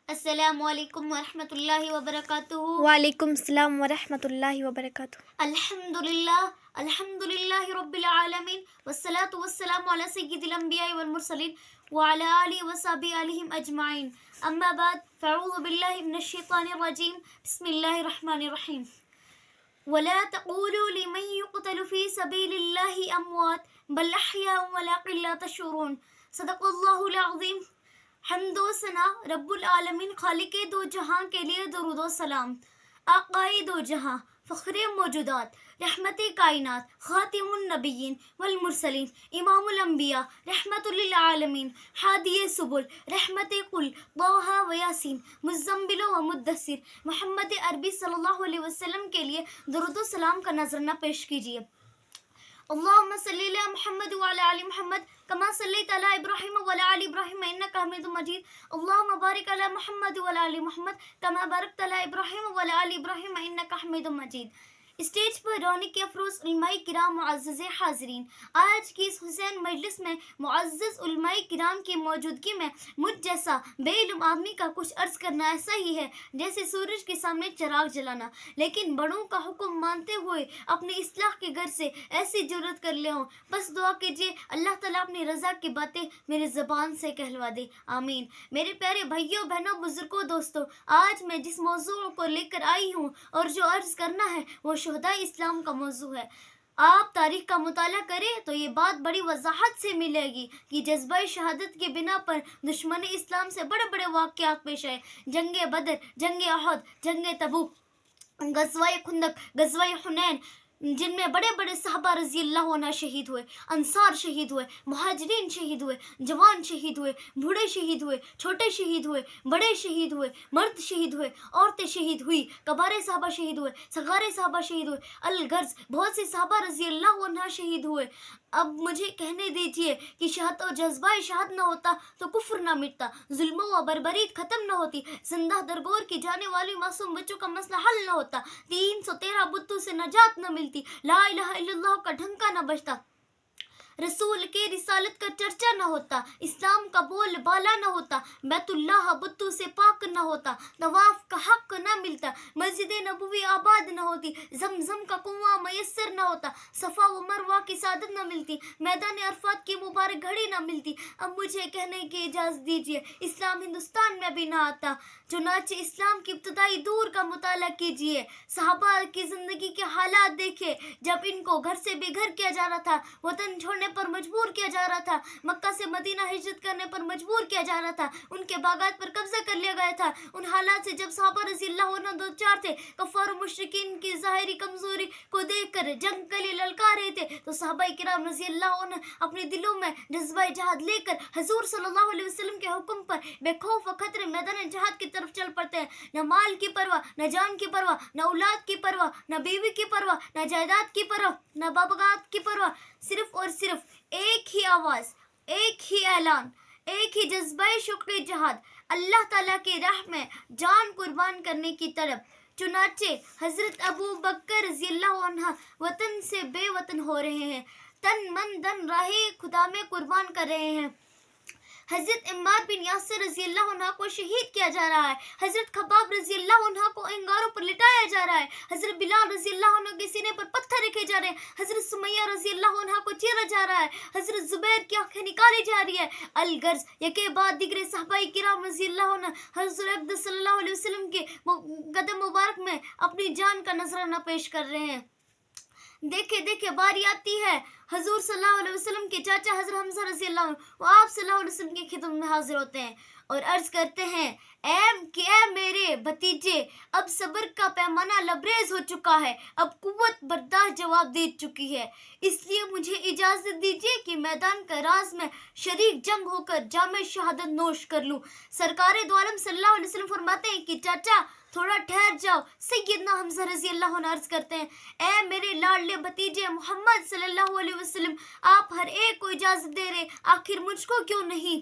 السلام علیکم ورحمۃ اللہ وبرکاتہ۔ وعلیکم السلام ورحمۃ اللہ وبرکاتہ۔ الحمد للہ رب العالمین والصلاة والسلام علی سید الانبیاء والمرسلین وعلی آلہ وصحبہ علیہم اجمعین، اما بعد فاعوذ باللہ من الشیطان الرجیم، بسم اللہ الرحمن الرحیم۔ ولا تقولوا لمن يقتل في سبيل الله اموات بل احياء ولكن لا تشعرون۔ صدق اللہ العظیم۔ حمد و ثنا رب العالمین خالق دو جہاں کے لیے درود و سلام۔ آقائے دو جہاں، فخر موجودات، رحمت کائنات، خاتم النبیین والمرسلین، امام الانبیاء، رحمت للعالمین، ہادی سبل، رحمت قل، طٰہٰ و یاسین، مزمل و مدثر، محمد عربی صلی اللہ علیہ وسلم کے لیے درود و سلام کا نذرانہ پیش کیجیے۔ اللہم صلی علی محمد وعلی آل محمد کما صلیت علی ابراہیم وعلی آل ابراہیم انک حمید مجید۔ اللہم بارک علی محمد وعلی آل محمد کما بارکت علی ابراہیم وعلی آل ابراہیم انک حمید مجید۔ اسٹیج پر رونق افروز علماء کرام، معزز حاضرین، آج کی اس حسین مجلس میں معزز علماء کرام کی موجودگی میں مجھ جیسا بے علم آدمی کا کچھ عرض کرنا ایسا ہی ہے جیسے سورج کے سامنے چراغ جلانا، لیکن بڑوں کا حکم مانتے ہوئے اپنی اصلاح کے گھر سے ایسی جرت کر لے ہوں۔ بس دعا کیجیے اللہ تعالیٰ اپنی رضا کی باتیں میری زبان سے کہلوا دے، آمین۔ میرے پیارے بھائیوں، بہنوں، بزرگوں، دوستوں، آج میں جس موضوع کو لے کر آئی ہوں اور جو عرض کرنا ہے وہ شہدائے اسلام کا موضوع ہے۔ آپ تاریخ کا مطالعہ کریں تو یہ بات بڑی وضاحت سے ملے گی کہ جذبہ شہادت کی بنا پر دشمن اسلام سے بڑے بڑے واقعات پیش آئے۔ جنگ بدر، جنگ احد، جنگ تبوک، غزوہ خندق، غزوہ حنین، جن میں بڑے بڑے صحابہ رضی اللہ عنہ شہید ہوئے، انصار شہید ہوئے، مہاجرین شہید ہوئے، جوان شہید ہوئے، بوڑھے شہید ہوئے، چھوٹے شہید ہوئے، بڑے شہید ہوئے، مرد شہید ہوئے، عورتیں شہید ہوئی، کبارے صحابہ شہید ہوئے، صغارے صحابہ شہید ہوئے، الغرض بہت سے صحابہ رضی اللہ عنہ شہید ہوئے۔ اب مجھے کہنے دیجئے کہ شہادت و جذبہ شہادت نہ ہوتا تو کفر نہ مٹتا، ظلم و بربریت ختم نہ ہوتی، زندہ درگور کی جانے والی معصوم بچوں کا مسئلہ حل نہ ہوتا، 313 بتوں سے نجات نہ ملتی، لا الہ الا اللہ کا ڈھنکا نہ بجتا، رسول کے رسالت کا چرچا نہ ہوتا، اسلام کا بول بالا نہ ہوتا، بیت اللہ بتوں سے پاک نہ ہوتا، طواف کا حق نہ ملتا، مسجد نبوی آباد نہ ہوتی، زمزم کا کنواں میسر نہ ہوتا، صفا و مروہ کی سعادت نہ ملتی، میدان عرفات کی مبارک گھڑی نہ ملتی۔ اب مجھے کہنے کی اجازت دیجیے، اسلام ہندوستان میں بھی نہ آتا۔ چنانچہ اسلام کی ابتدائی دور کا مطالعہ کیجیے، صحابہ کی زندگی کے حالات دیکھے، جب ان کو گھر سے بے گھر کیا جا رہا تھا، وطن چھوڑنے پر مجبور کیا جا رہا تھا، مکہ سے مدینہ ہجرت کرنے پر مجبور کیا جا رہا تھا، ان کے باغات پر قبضہ کر لیا گیا تھا۔ ان حالات سے جب صحابہ رضی اللہ عنہ دو چار تھے، کفار و مشرکین کی ظاہری کمزوری کو دیکھ کر جنگ کے لیے للکار رہے تھے، تو صحابہ کرام رضی اللہ عنہ اپنے دلوں میں جذبہ جہاد لے کر حضور صلی اللہ علیہ وسلم کے حکم پر بے خوف و خطرے میدان جہاد کی طرف چل پڑتے ہیں۔ نہ مال کی پرواہ، نہ جان کی پرواہ، نہ اولاد کی پرواہ، نہ بیوی کی پرواہ، نہ جائیداد کی پرواہ، نہ باغات کی پرواہ، صرف اور صرف ایک ہی آواز، ایک ہی اعلان، ایک ہی جذبہ شوق جہاد، اللہ تعالیٰ کی راہ میں جان قربان کرنے کی طلب۔ چنانچہ حضرت ابو بکر رضی اللہ عنہ وطن سے بے وطن ہو رہے ہیں، تن من دن راہ خدا میں قربان کر رہے ہیں۔ حضرت عمار بن یاسر رضی اللہ عنہ کو شہید کیا جا رہا ہے، حضرت خباب رضی اللہ عنہ کو انگاروں پر لٹایا جا رہا ہے، حضرت بلال رضی اللہ عنہ کے سینے پر پتھر رکھے جا رہے ہیں، حضرت سمیہ رضی اللہ عنہ کو چیرا جا رہا ہے، حضرت زبیر کی آنکھیں نکالی جا رہی ہے۔ الغرض یکے بعد دیگر صحابہ کرام رضی اللہ عنہ حضور اقدس صلی اللہ علیہ وسلم کے قدم مبارک میں اپنی جان کا نذرانہ پیش کر رہے ہیں۔ دیکھے باری آتی ہے حضور صلی اللہ علیہ وسلم کے چاچا حضرت حمزہ رضی اللہ عنہ، وہ آپ صلی اللہ علیہ وسلم کی خدمت میں حاضر ہوتے ہیں اور عرض کرتے ہیں، اے میرے بھتیجے، اب صبر کا پیمانہ لبریز ہو چکا ہے، اب قوت برداشت جواب دے چکی ہے، اس لیے مجھے اجازت دیجیے کہ میدان کراز میں شریک جنگ ہو کر جام شہادت نوش کر لوں۔ سرکار دو عالم صلی اللہ علیہ وسلم فرماتے ہیں کہ چاچا تھوڑا ٹھہر جاؤ۔ سیدنا حمزہ رضی اللہ عنہ عرض کرتے ہیں، اے میرے لاڈلے بھتیجے محمد صلی اللہ علیہ وسلم، آپ ہر ایک کو اجازت دے رہے، آخر مجھ کو کیوں نہیں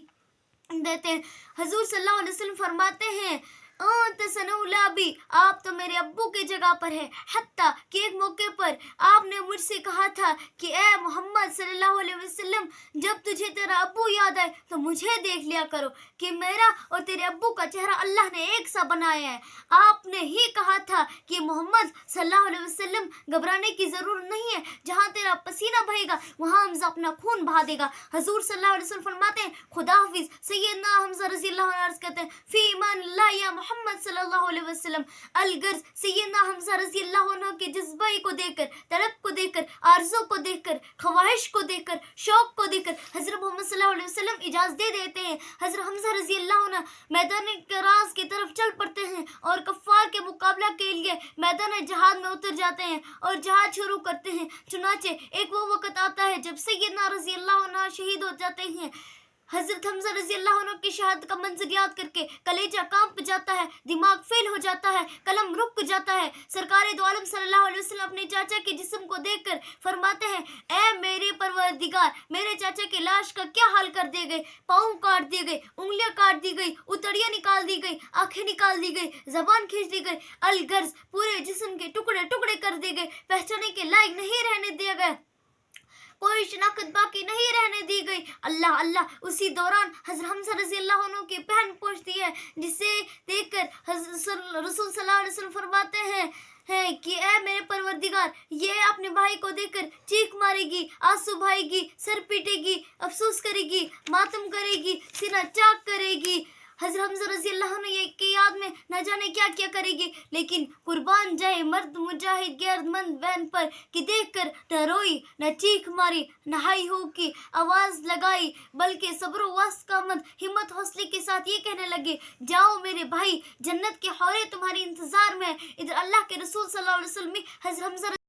دیتے ہیں؟ حضور صلی اللہ علیہ وسلم فرماتے ہیں، انت سنولا بھی، آپ تو میرے ابو کی جگہ پر ہے. حتیٰ کہ ایک موقع پر آپ نے مجھ سے کہا تھا کہ اے محمد صلی اللہ علیہ وسلم، جب تجھے تیرا ابو یاد آئے تو مجھے دیکھ لیا کرو کہ میرا اور تیرے ابو کا چہرہ اللہ نے ایک سا بنایا ہے. آپ نے ہی کہا تھا کہ محمد صلی اللہ علیہ وسلم گھبرانے کی ضرورت نہیں ہے، جہاں تیرا پسینہ بہے گا وہاں حمزہ اپنا خون بہا دے گا. حضور صلی اللہ علیہ وسلم فرماتے ہیں خدا حافظ. سیدنا حمزہ رضی اللہ عنہ عرض کرتے ہیں فی ایمان اللہ یا محمد صلی اللہ علیہ وسلم. الغرض سیدنا حمزہ رضی اللہ عنہ کے جذبہ کو دیکھ کر، طلب کو دیکھ کر، آرزو کو دیکھ کر، خواہش کو دیکھ کر، شوق کو دیکھ کر حضرت محمد صلی اللہ علیہ وسلم اجازت دے دیتے ہیں. حضرت حمزہ رضی اللہ عنہ میدان کراس کی طرف چل پڑتے ہیں اور کفار کے مقابلہ کے لیے میدان جہاد میں اتر جاتے ہیں اور جہاد شروع کرتے ہیں. چنانچہ ایک وہ وقت آتا ہے جب سیدنا رضی اللہ عنہ شہید ہو جاتے ہیں. حضرت حمزہ رضی اللہ عنہ کی شہادت کا منظر یاد کر کے کلیجہ کانپ جاتا ہے، دماغ فیل ہو جاتا ہے، قلم رک جاتا ہے. سرکار دو عالم صلی اللہ علیہ وسلم اپنے چاچا کے جسم کو دیکھ کر فرماتے ہیں اے میرے پروردگار، میرے چاچا کی لاش کا کیا حال کر دے گئے. پاؤں کاٹ دیے گئے، انگلیاں کاٹ دی گئی، اتڑیاں نکال دی گئی، آنکھیں نکال دی گئی، زبان کھینچ دی گئی. الغرض پورے جسم کے ٹکڑے ٹکڑے کر دیے گئے، پہچانے کے لائق نہیں رہنے دیا گیا، کوئی شناخت باقی نہیں رہنے دی گئی. اللہ اللہ. اسی دوران حضرت حمزہ رضی اللہ عنہ کی بہن پہنچتی ہے، جسے دیکھ کر رسول صلی اللہ علیہ وسلم فرماتے ہیں کہ اے میرے پروردگار، یہ اپنے بھائی کو دیکھ کر چیخ مارے گی، آنسو بہائے گی، سر پیٹے گی، افسوس کرے گی، ماتم کرے گی، سینہ چاک کرے گی. حضرت حمزہ رضی اللہ عنہ کی یاد میں نہ جانے کیا کیا کرے گی، لیکن قربان جائے مرد مجاہد غیرت مند بہن پر کہ دیکھ کر نہ روئی، نہ چیخ ماری، نہ ہائی ہو کی آواز لگائی، بلکہ صبر و وصل کا مند ہمت حوصلے کے ساتھ یہ کہنے لگے جاؤ میرے بھائی، جنت کے حوریں تمہاری انتظار میں. ادھر اللہ کے رسول صلی اللہ علیہ وسلم حضرت حمزہ